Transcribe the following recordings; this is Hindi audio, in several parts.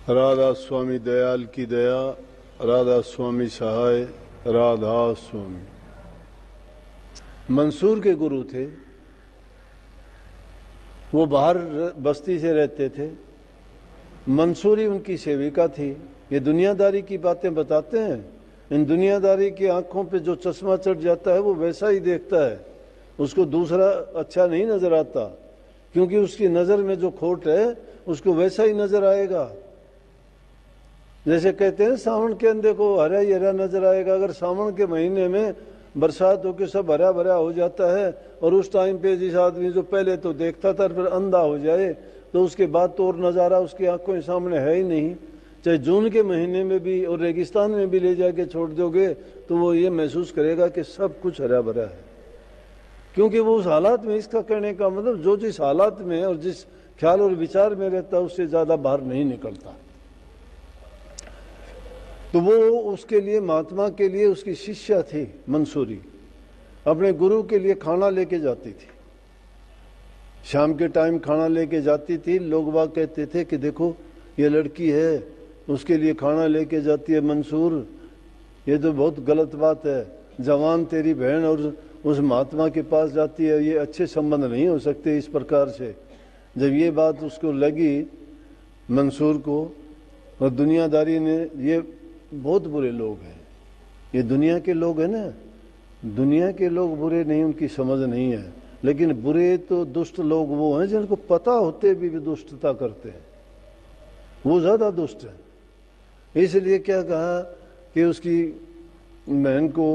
राधा स्वामी दयाल की दया, राधा स्वामी सहाय, राधा स्वामी। मंसूर के गुरु थे, वो बाहर बस्ती से रहते थे। मंसूरी उनकी सेविका थी। ये दुनियादारी की बातें बताते हैं। इन दुनियादारी की आंखों पे जो चश्मा चढ़ जाता है वो वैसा ही देखता है, उसको दूसरा अच्छा नहीं नजर आता, क्योंकि उसकी नजर में जो खोट है उसको वैसा ही नजर आएगा। जैसे कहते हैं सावन के अंधे को हरा ही हरा नजर आएगा। अगर सावन के महीने में बरसात होकर सब हरा भरा हो जाता है और उस टाइम पे जिस आदमी जो पहले तो देखता था फिर अंधा हो जाए तो उसके बाद तो और नज़ारा उसकी आंखों के सामने है ही नहीं। चाहे जून के महीने में भी और रेगिस्तान में भी ले जाके छोड़ दोगे तो वो ये महसूस करेगा कि सब कुछ हरा भरा है, क्योंकि वो उस हालात में, इसका कहने का मतलब जो जिस हालात में और जिस ख्याल और विचार में रहता है उससे ज़्यादा बाहर नहीं निकलता। तो वो उसके लिए, महात्मा के लिए उसकी शिष्या थी मंसूरी। अपने गुरु के लिए खाना लेके जाती थी, शाम के टाइम खाना लेके जाती थी। लोग बाग कहते थे कि देखो ये लड़की है, उसके लिए खाना लेके जाती है मंसूर, ये तो बहुत गलत बात है। जवान तेरी बहन और उस महात्मा के पास जाती है, ये अच्छे संबंध नहीं हो सकते इस प्रकार से। जब ये बात उसको लगी मंसूर को, और दुनियादारी ने, ये बहुत बुरे लोग हैं, ये दुनिया के लोग हैं ना, दुनिया के लोग बुरे नहीं, उनकी समझ नहीं है, लेकिन बुरे तो दुष्ट लोग वो हैं जिनको पता होते भी दुष्टता करते हैं, वो ज़्यादा दुष्ट हैं। इसलिए क्या कहा कि उसकी बहन को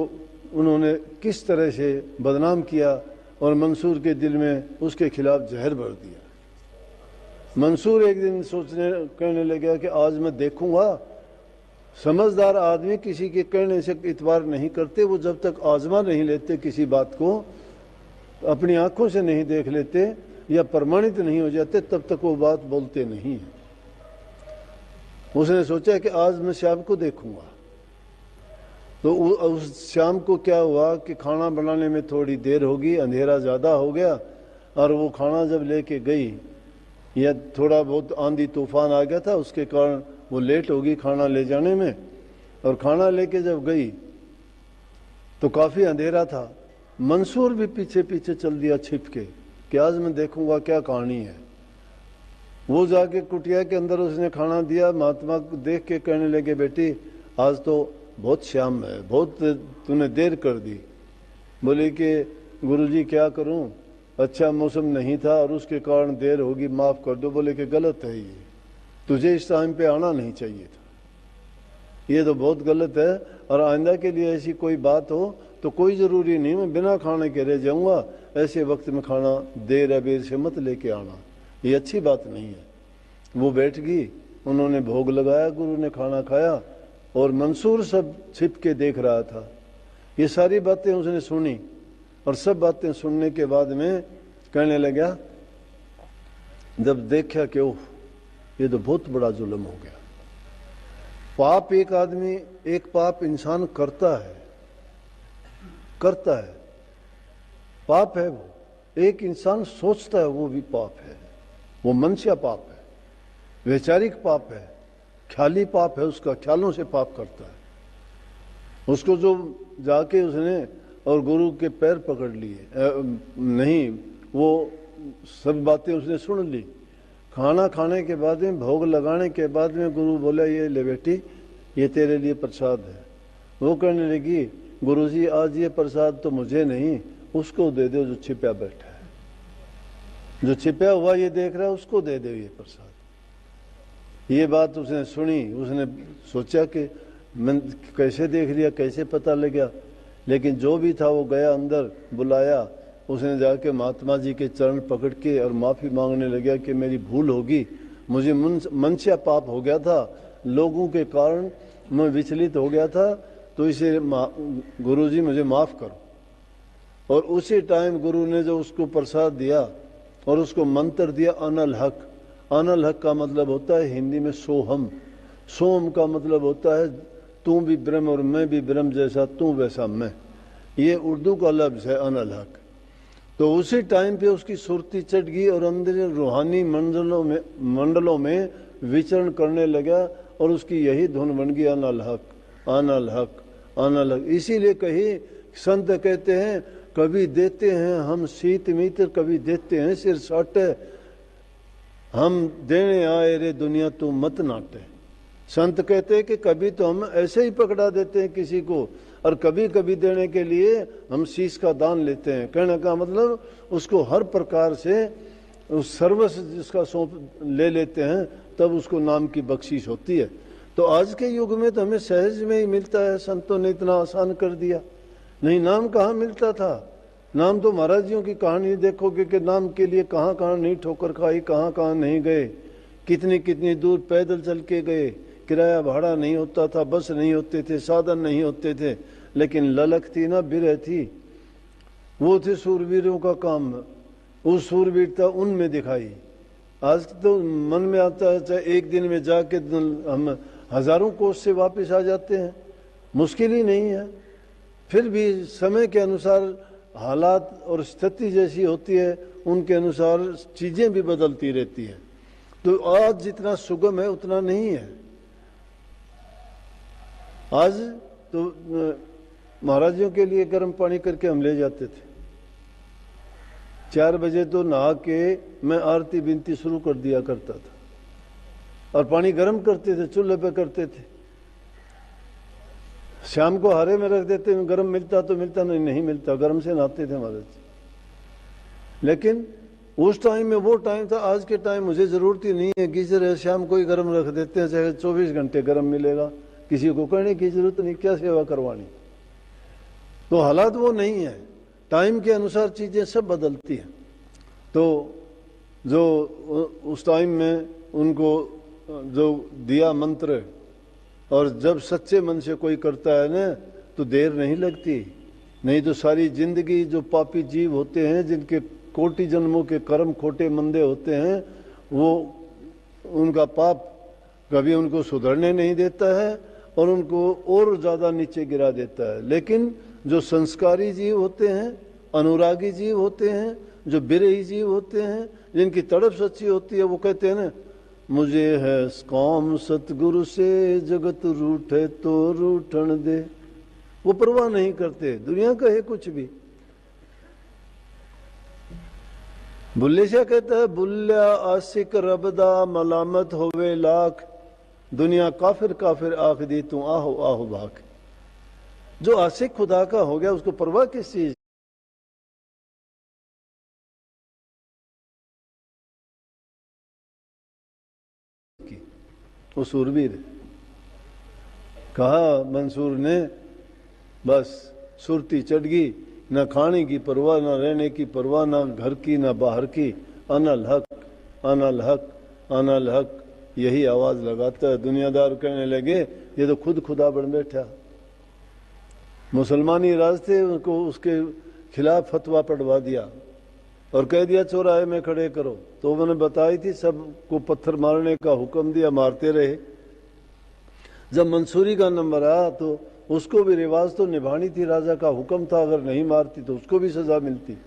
उन्होंने किस तरह से बदनाम किया और मंसूर के दिल में उसके खिलाफ जहर भर दिया। मंसूर एक दिन कहने लगा कि आज मैं देखूंगा। समझदार आदमी किसी के कहने से इतबार नहीं करते, वो जब तक आजमा नहीं लेते किसी बात को, अपनी आंखों से नहीं देख लेते या प्रमाणित नहीं हो जाते, तब तक वो बात बोलते नहीं है। उसने सोचा कि आज मैं शाम को देखूंगा। तो उस शाम को क्या हुआ कि खाना बनाने में थोड़ी देर होगी, अंधेरा ज़्यादा हो गया, और वो खाना जब लेके गई, या थोड़ा बहुत आंधी तूफान आ गया था, उसके कारण वो लेट होगी खाना ले जाने में। और खाना लेके जब गई तो काफ़ी अंधेरा था। मंसूर भी पीछे पीछे चल दिया छिप के कि आज मैं देखूंगा क्या कहानी है। वो जाके कुटिया के अंदर उसने खाना दिया। महात्मा को देख के कहने लगे, बेटी आज तो बहुत शाम है, बहुत तूने देर कर दी। बोले कि गुरुजी क्या करूं, अच्छा मौसम नहीं था और उसके कारण देर होगी, माफ़ कर दो। बोले कि गलत है, ये तुझे इस टाइम पे आना नहीं चाहिए था, ये तो बहुत गलत है, और आइंदा के लिए ऐसी कोई बात हो तो कोई ज़रूरी नहीं मैं बिना खाने के रह जाऊँगा, ऐसे वक्त में खाना देर अबेर से मत लेके आना, ये अच्छी बात नहीं है। वो बैठ गई, उन्होंने भोग लगाया, गुरु ने खाना खाया, और मंसूर सब छिप के देख रहा था। ये सारी बातें उसने सुनी, और सब बातें सुनने के बाद में कहने लगा, जब देखा कि ओह ये तो बहुत बड़ा जुल्म हो गया। पाप एक आदमी, एक पाप इंसान करता है, पाप है वो। एक इंसान सोचता है वो भी पाप है, वो मनुष्य पाप है, वैचारिक पाप है, ख्याली पाप है, उसका ख्यालों से पाप करता है। उसको जो जाके उसने और गुरु के पैर पकड़ लिए, नहीं, वो सब बातें उसने सुन ली। खाना खाने के बाद में, भोग लगाने के बाद में गुरु बोला, ये ले बेटी, ये तेरे लिए प्रसाद है। वो कहने लगी, गुरुजी आज ये प्रसाद तो मुझे नहीं, उसको दे दो जो छिपा बैठा है, जो छिपा हुआ ये देख रहा है, उसको दे दो ये प्रसाद। ये बात उसने सुनी, उसने सोचा कि मैं कैसे देख लिया, कैसे पता लगा, लेकिन जो भी था वो गया अंदर, बुलाया, उसने जाके महात्मा जी के चरण पकड़ के और माफ़ी मांगने लगा कि मेरी भूल होगी, मुझे मनसा पाप हो गया था, लोगों के कारण मैं विचलित हो गया था, तो इसे गुरुजी मुझे माफ़ करो। और उसी टाइम गुरु ने जो उसको प्रसाद दिया और उसको मंत्र दिया, अनल हक। अनल हक का मतलब होता है हिंदी में सोहम। सोम का मतलब होता है तू भी ब्रह्म और मैं भी ब्रह्म, जैसा तू वैसा मैं। ये उर्दू का लफ्ज़ है अनल हक। तो उसी टाइम पे उसकी सुरती चढ़ गई और अंदर रूहानी मंडलों में विचरण करने लगा और उसकी यही धुन बन गई अनल हक अनल हक अनल हक। इसीलिए कही संत कहते हैं कभी देते हैं हम शीत मित्र, कभी देते हैं सिर साटे, हम देने आए रे दुनिया तू मत नाटे। संत कहते हैं कि कभी तो हम ऐसे ही पकड़ा देते हैं किसी को, और कभी कभी देने के लिए हम शीश का दान लेते हैं। कहने का मतलब उसको हर प्रकार से उस सर्वस्व जिसका सौंप ले लेते हैं, तब उसको नाम की बख्शीश होती है। तो आज के युग में तो हमें सहज में ही मिलता है, संतों ने इतना आसान कर दिया। नहीं, नाम कहाँ मिलता था। नाम तो महाराज जियों की कहानी देखोगे कि नाम के लिए कहाँ कहाँ नहीं ठोकर खाई, कहाँ कहाँ नहीं गए, कितनी कितनी दूर पैदल चल के गए, किराया भाड़ा नहीं होता था, बस नहीं होते थे, साधन नहीं होते थे, लेकिन ललक थी ना, बिरह थी। वो थे सूरवीरों का काम, वो सूरवीरता उनमें दिखाई। आज तो मन में आता है चाहे एक दिन में जाके हम हजारों कोस से वापस आ जाते हैं, मुश्किल ही नहीं है। फिर भी समय के अनुसार हालात और स्थिति जैसी होती है उनके अनुसार चीजें भी बदलती रहती हैं। तो आज जितना सुगम है उतना नहीं है। आज तो महाराजियों के लिए गर्म पानी करके हम ले जाते थे। 4 बजे तो नहा के मैं आरती बिनती शुरू कर दिया करता था, और पानी गर्म करते थे, चूल्हे पे करते थे। शाम को हारे में रख देते, गर्म मिलता तो मिलता, नहीं मिलता, गर्म से नहाते थे महाराज। लेकिन उस टाइम में वो टाइम था। आज के टाइम मुझे जरूरत ही नहीं है, गीजर है, शाम को ही गर्म रख देते हैं, चाहे 24 घंटे गर्म मिलेगा, किसी को कहने की जरूरत नहीं, क्या सेवा करवानी। तो हालात वो नहीं है, टाइम के अनुसार चीजें सब बदलती हैं। तो जो उस टाइम में उनको जो दिया मंत्र, और जब सच्चे मन से कोई करता है ना तो देर नहीं लगती। नहीं तो सारी जिंदगी जो पापी जीव होते हैं, जिनके कोटि जन्मों के कर्म खोटे मंदे होते हैं, वो उनका पाप कभी उनको सुधरने नहीं देता है और उनको और ज्यादा नीचे गिरा देता है। लेकिन जो संस्कारी जीव होते हैं, अनुरागी जीव होते हैं, जो बिरही जीव होते हैं, जिनकी तड़प सच्ची होती है, वो कहते हैं ना, मुझे है काम सतगुरु से, जगत रूठे तो रूठन दे। वो परवाह नहीं करते दुनिया का है कुछ भी। बुल्ले शाह कहता है, बुल्ल्या आशिक रबदा मलामत होवे लाख, दुनिया काफिर काफिर आख दी तू आहो आहो भाग। जो आशिक खुदा का हो गया उसको परवाह किस चीज की। वो सूरवीर कहा मंसूर ने, बस सुरती चढ़ गई, न खाने की परवाह, न रहने की परवाह, न घर की न बाहर की। अनल हक अनल हक अनल हक, यही आवाज लगाता है। दुनियादार कहने लगे ये तो खुद खुदा बन बैठा। मुसलमानी राज थे, उनको उसके खिलाफ फतवा पढ़वा दिया और कह दिया चौराहे में खड़े करो। तो उन्होंने बताई थी, सबको पत्थर मारने का हुक्म दिया, मारते रहे। जब मंसूरी का नंबर आया तो उसको भी रिवाज तो निभानी थी, राजा का हुक्म था, अगर नहीं मारती तो उसको भी सजा मिलती।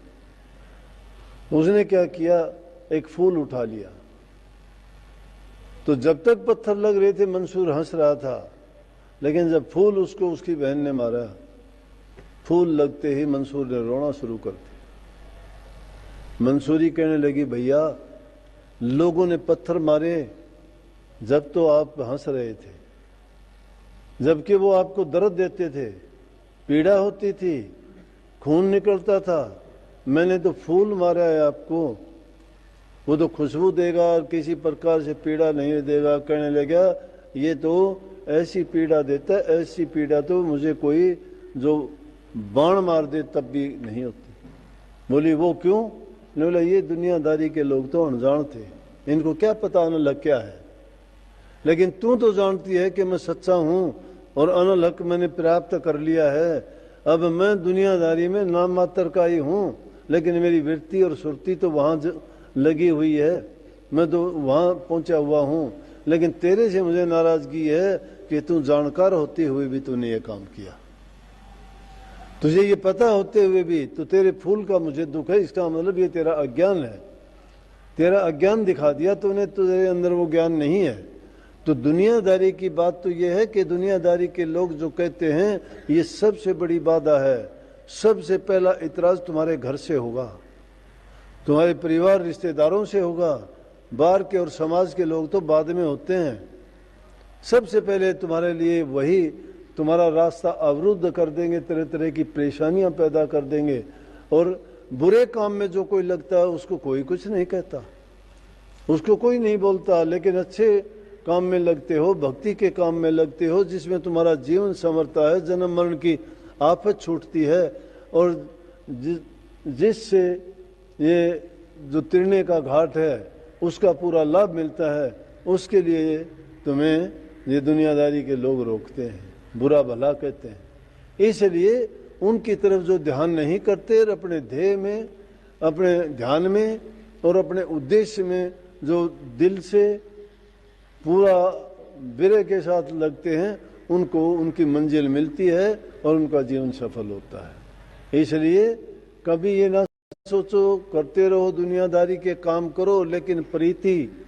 उसने क्या किया, एक फूल उठा लिया। तो जब तक पत्थर लग रहे थे मंसूर हंस रहा था, लेकिन जब फूल उसको उसकी बहन ने मारा, फूल लगते ही मंसूर ने रोना शुरू कर दिया। मंसूरी कहने लगी, भैया लोगों ने पत्थर मारे जब तो आप हंस रहे थे, जबकि वो आपको दर्द देते थे, पीड़ा होती थी, खून निकलता था। मैंने तो फूल मारा है आपको, वो तो खुशबू देगा और किसी प्रकार से पीड़ा नहीं देगा। कहने लगा ये तो ऐसी पीड़ा देता है, ऐसी पीड़ा तो मुझे कोई जो बाण मार दे तब भी नहीं होती। बोली वो क्यों? ने बोला ये दुनियादारी के लोग तो अनजान थे, इनको क्या पता अनलक क्या है, लेकिन तू तो जानती है कि मैं सच्चा हूं और अनलक मैंने प्राप्त कर लिया है। अब मैं दुनियादारी में नाम मात्र का ही हूं, लेकिन मेरी वृत्ति और सुरती तो वहां लगी हुई है, मैं तो वहां पहुंचा हुआ हूं। लेकिन तेरे से मुझे नाराजगी है कि तू जानकार होते हुए भी तूने ये काम किया, तुझे ये पता होते हुए भी तो तेरे फूल का मुझे दुख है। इसका मतलब ये तेरा अज्ञान है। तेरा अज्ञान दिखा दिया तूने, तेरे अंदर वो ज्ञान नहीं है। तो दुनियादारी की बात तो ये है कि दुनियादारी के लोग जो कहते हैं ये सबसे बड़ी बाधा है। सबसे पहला इतराज तुम्हारे घर से होगा, तुम्हारे परिवार रिश्तेदारों से होगा, बाहर के और समाज के लोग तो बाद में होते हैं। सबसे पहले तुम्हारे लिए वही तुम्हारा रास्ता अवरुद्ध कर देंगे, तरह तरह की परेशानियां पैदा कर देंगे। और बुरे काम में जो कोई लगता है उसको कोई कुछ नहीं कहता, उसको कोई नहीं बोलता, लेकिन अच्छे काम में लगते हो, भक्ति के काम में लगते हो, जिसमें तुम्हारा जीवन संवरता है, जन्म मरण की आफत छूटती है, और जिससे ये जो तिरने का घाट है उसका पूरा लाभ मिलता है, उसके लिए तुम्हें ये दुनियादारी के लोग रोकते हैं, बुरा भला कहते हैं। इसलिए उनकी तरफ जो ध्यान नहीं करते और अपने ध्येय में, अपने ध्यान में और अपने उद्देश्य में जो दिल से पूरा विरह के साथ लगते हैं, उनको उनकी मंजिल मिलती है और उनका जीवन सफल होता है। इसलिए कभी ये ना सोचो करते रहो दुनियादारी के काम करो, लेकिन प्रीति